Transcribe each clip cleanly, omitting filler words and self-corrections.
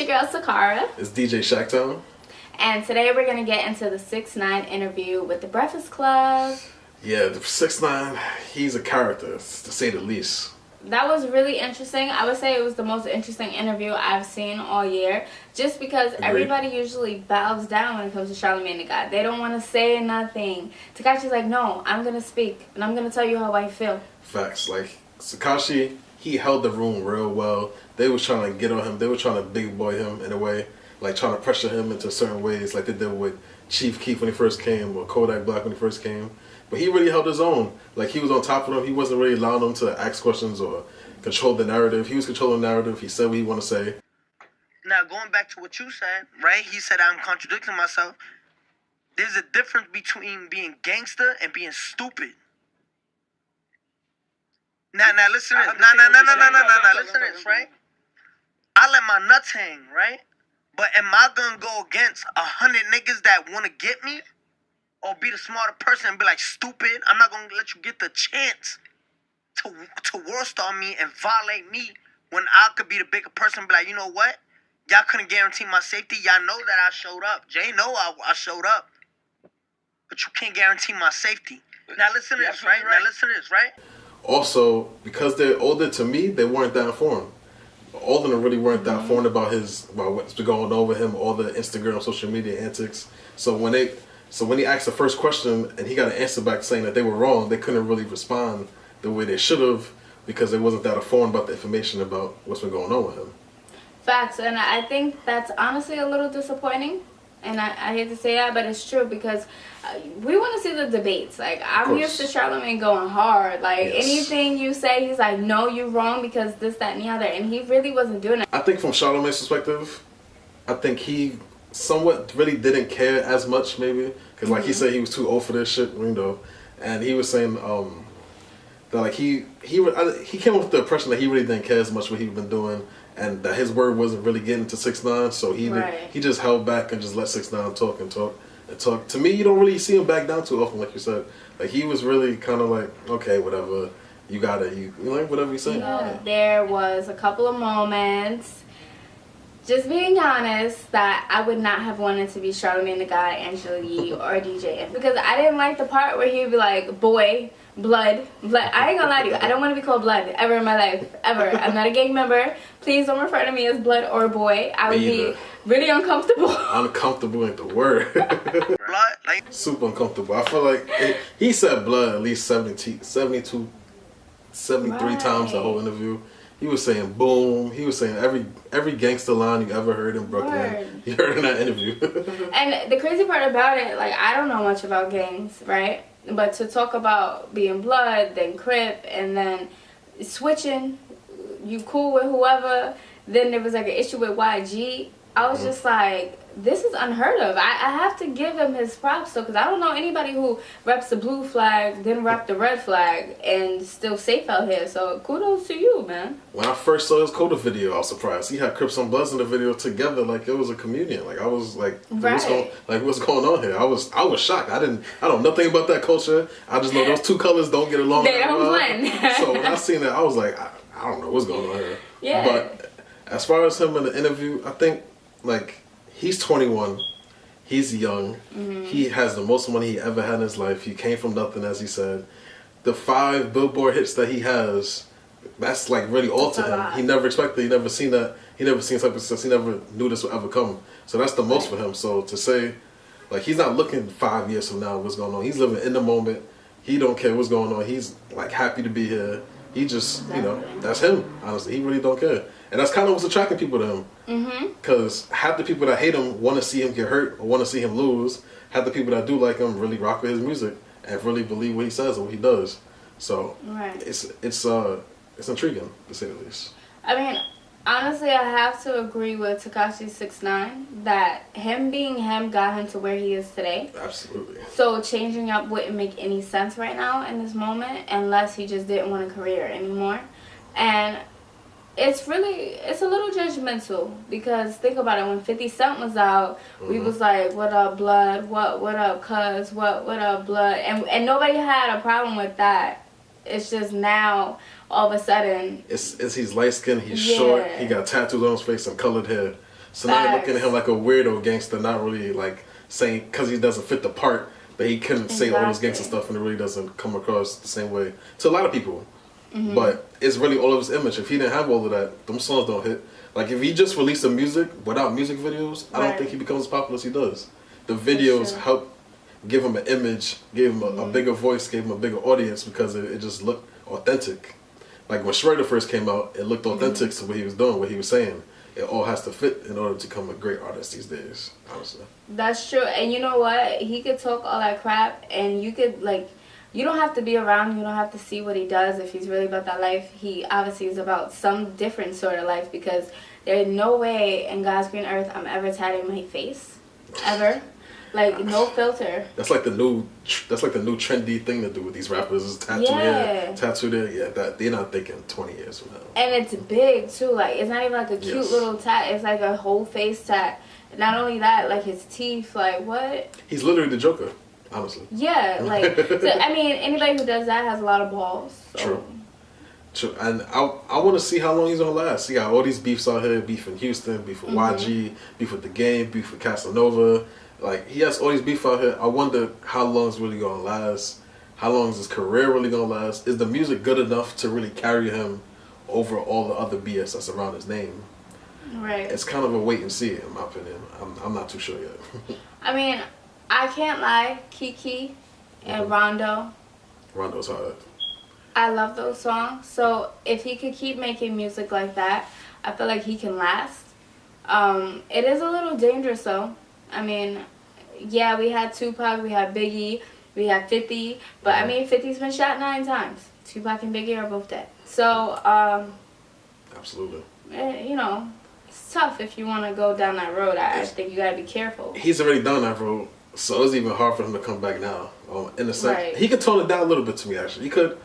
your girl Sicarah. It's DJ ShaqTown. And today we're going to get into the 6ix9ine interview with The Breakfast Club. Yeah, the 6ix9ine, he's a character, to say the least. That was really interesting. I would say it was the most interesting interview I've seen all year. Just because everybody usually bows down when it comes to Charlamagne the God. They don't want to say nothing. Tekashi's like, no, I'm going to speak. And I'm going to tell you how I feel. Facts. Like, Tekashi, he held the room real well. They was trying to get on him. They were trying to big boy him in a way. Like, trying to pressure him into certain ways. Like they did with Chief Keef when he first came. Or Kodak Black when he first came. But he really held his own. Like, he was on top of them. He wasn't really allowing them to ask questions or control the narrative. He was controlling the narrative. He said what he wanted to say. Now, going back to what you said, right? He said I'm contradicting myself. There's a difference between being gangster and being stupid. Now, listen to this. Now, listen to this, right? I let my nuts hang, right? But am I gonna go against 100 niggas that want to get me? Or be the smarter person and be like, stupid, I'm not going to let you get the chance to worst on me and violate me when I could be the bigger person and be like, you know what? Y'all couldn't guarantee my safety. Y'all know that I showed up. Jay know I showed up. But you can't guarantee my safety. Now listen to this, right? Now listen to this, right? Also, because they're older to me, they weren't that informed. All of them really weren't that informed about what's been going on with him, all the Instagram, social media antics. So when he asked the first question and he got an answer back saying that they were wrong, they couldn't really respond the way they should have because they wasn't that informed about the information about what's been going on with him. Facts, and I think that's honestly a little disappointing. And I hate to say that, but it's true because we want to see the debates. Like, I'm used to Charlamagne going hard. Like, anything you say, he's like, no, you're wrong because this, that, and the other. And he really wasn't doing it. I think from Charlamagne's perspective, I think he somewhat really didn't care as much, maybe. Because, like he said, he was too old for this shit, you know. And he was saying that, like, he came up with the impression that he really didn't care as much what he'd been doing. And that his word wasn't really getting to 6ix9ine, so he just held back and just let 6ix9ine talk and talk and talk. To me, you don't really see him back down too often, like you said. Like, he was really kind of like, okay, whatever, you got it, you like whatever you say. Yeah. There was a couple of moments, just being honest, that I would not have wanted to be Charlamagne the God, Angela Yee, or DJ. Because I didn't like the part where he'd be like, boy, blood. I ain't gonna lie to you, I don't want to be called blood ever in my life, ever. I'm not a gang member. Please don't refer to me as blood or boy. I would be really uncomfortable. Uncomfortable ain't the word. Blood, like super uncomfortable. I feel like he said blood at least 73 times the whole interview. He was saying boom. He was saying every gangster line you ever heard in Brooklyn. You heard in that interview. And the crazy part about it, like, I don't know much about gangs, right? But to talk about being blood, then Crip, and then switching, you cool with whoever, then there was like an issue with YG. I was just like, this is unheard of. I have to give him his props though, because I don't know anybody who reps the blue flag, then rep the red flag, and still safe out here. So kudos to you, man. When I first saw his Coda video, I was surprised. He had Crips and Bloods in the video together, like it was a communion. Like, I was like, what's going on here? I was shocked. I don't know nothing about that culture. I just know those two colors don't get along. They don't blend. So when I seen that, I was like, I don't know what's going on here. Yeah. But as far as him in the interview, I think, like, he's 21. He's young. He has the most money he ever had in his life. He came from nothing, as he said. The 5 Billboard hits that he has, that's like really all to him. He never expected, he never seen that. He never seen something since he never knew this would ever come. So that's the most for him. So to say, like, he's not looking 5 years from now what's going on. He's living in the moment. He don't care what's going on. He's like happy to be here. He just, you know, that's him, honestly. He really don't care. And that's kind of what's attracting people to him. Because half the people that hate him want to see him get hurt or want to see him lose. Half the people that do like him really rock with his music and really believe what he says or what he does. So it's intriguing, to say the least. I mean, honestly, I have to agree with Tekashi 6ix9ine that him being him got him to where he is today. Absolutely. So changing up wouldn't make any sense right now in this moment unless he just didn't want a career anymore. And it's a little judgmental because think about it, when 50 Cent was out, we was like, what up, blood? What up, cuz? What up, blood? And nobody had a problem with that. It's just now, all of a sudden, he's light skinned, he's short, he got tattoos on his face and colored hair. So now they're looking at him like a weirdo gangster, not really like saying because he doesn't fit the part that he couldn't say all this gangster stuff, and it really doesn't come across the same way to a lot of people. But it's really all of his image. If he didn't have all of that, them songs don't hit. Like if he just released the music without music videos, I don't think he becomes as popular as he does. The videos help give him an image, gave him a bigger voice, gave him a bigger audience because it just looked authentic. Like when Shredder first came out, it looked authentic to what he was doing, what he was saying. It all has to fit in order to become a great artist these days, honestly. That's true. And you know what? He could talk all that crap, and you could, like, you don't have to be around, you don't have to see what he does if he's really about that life. He obviously is about some different sort of life, because there's no way in God's green earth I'm ever tatting my face. Ever. Like, no filter. That's like the new trendy thing to do with these rappers is tattoo here, tattoo there. Yeah, that they're not thinking 20 years from now. And it's big too. Like, it's not even like a cute little tat. It's like a whole face tat. Not only that, like his teeth. Like, what? He's literally the Joker, honestly. Yeah, like so, I mean, anybody who does that has a lot of balls. So. True. And I want to see how long he's gonna last. He got all these beefs out here: beef in Houston, beef with YG, beef with The Game, beef with Casanova. Like, he has all these beef out here. I wonder how long it's really gonna last. How long is his career really gonna last? Is the music good enough to really carry him over all the other BS that's around his name? Right. It's kind of a wait and see, in my opinion. I'm not too sure yet. I mean, I can't lie. Kiki and Rondo. Rondo's hard. I love those songs. So if he could keep making music like that, I feel like he can last. It is a little dangerous though. I mean, yeah, we had Tupac, we had Biggie, we had 50, but I mean, 50's been shot 9 times. Tupac and Biggie are both dead. So, absolutely. You know, it's tough if you want to go down that road. I think you gotta be careful. He's already done that road, so it's even hard for him to come back now. In a sense, he could tone it down a little bit to me, actually. He could,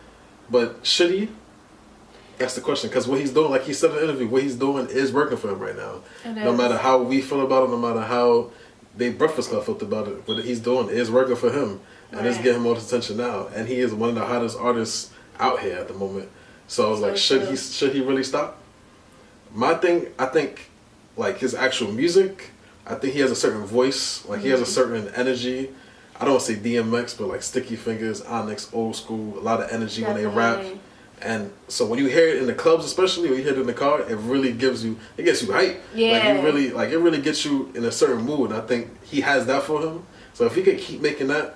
but should he? That's the question, because what he's doing, like he said in the interview, what he's doing is working for him right now. No matter how we feel about it, no matter how the Breakfast Club felt about it, what he's doing is working for him, and it's getting more attention now. And he is one of the hottest artists out here at the moment. So I was like, should he really stop? My thing, I think, like his actual music, I think he has a certain voice, like he has a certain energy. I don't want to say DMX, but like Sticky Fingers, Onyx, old school, a lot of energy when they rap. And so when you hear it in the clubs, especially, or you hear it in the car, it really gets you hype. Yeah. It really gets you in a certain mood. And I think he has that for him. So if he could keep making that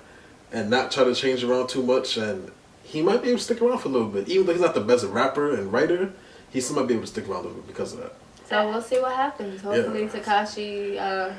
and not try to change around too much, and he might be able to stick around for a little bit. Even though he's not the best rapper and writer, he still might be able to stick around a little bit because of that. So we'll see what happens. Hopefully Tekashi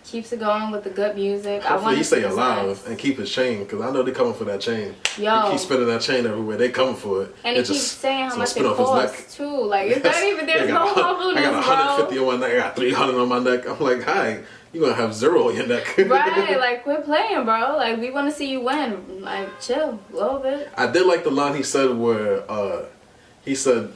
keeps it going with the good music. Hopefully he stay alive and keep his chain, because I know they coming for that chain. Yo. He keep spinning that chain everywhere. They coming for it. And he keeps saying how much it costs too. Like, it's not even, there's no humbleness, I got 150 on my neck. I got 300 on my neck. I'm like, hi, you gonna have 0 on your neck. Right, like, quit playing, bro. Like, we want to see you win. Like, chill a little bit. I did like the line he said where he said,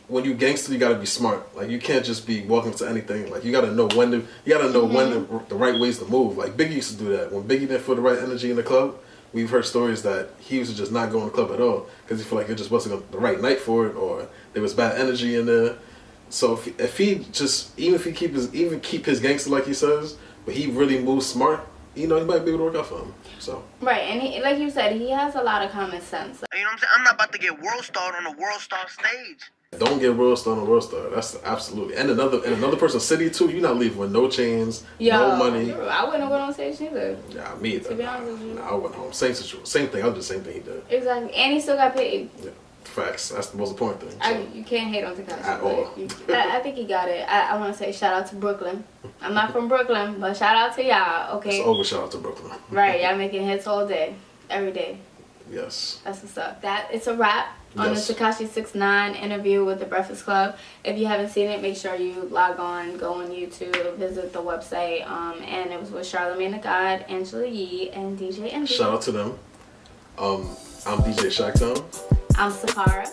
when you gangster, you gotta be smart. Like, you can't just be walking to anything. Like, you gotta know when to, the right ways to move. Like, Biggie used to do that. When Biggie didn't feel the right energy in the club, we've heard stories that he used to just not go in the club at all because he felt like it just wasn't the right night for it, or there was bad energy in there. So if he just, even if he keep his gangster like he says, but he really moves smart, you know, he might be able to work out for him. So right, and he, like you said, he has a lot of common sense. You know what I'm saying? I'm not about to get world starred on a world star stage. Don't get world star on a world star. That's absolutely. And another person's city too. You're not leaving with no chains, no money. I wouldn't have went on stage either. Yeah, me either. To be honest with you. Nah, I went home. Same situation. Same thing. I did the same thing he did. Exactly. And he still got paid. Yeah. Facts. That's the most important thing. So. You can't hate on Tekashi. At all. I think he got it. I want to say shout out to Brooklyn. I'm not from Brooklyn, but shout out to y'all, okay? It's over shout out to Brooklyn. Right. Y'all making hits all day. Every day. Yes. That's what's up. It's a wrap on the Tekashi 6ix9ine interview with the Breakfast Club. If you haven't seen it, make sure you log on, go on YouTube, visit the website. And it was with Charlamagne the God, Angela Yee, and DJ Envy. Shout out to them. I'm DJ ShaqTown. I'm Sicarah.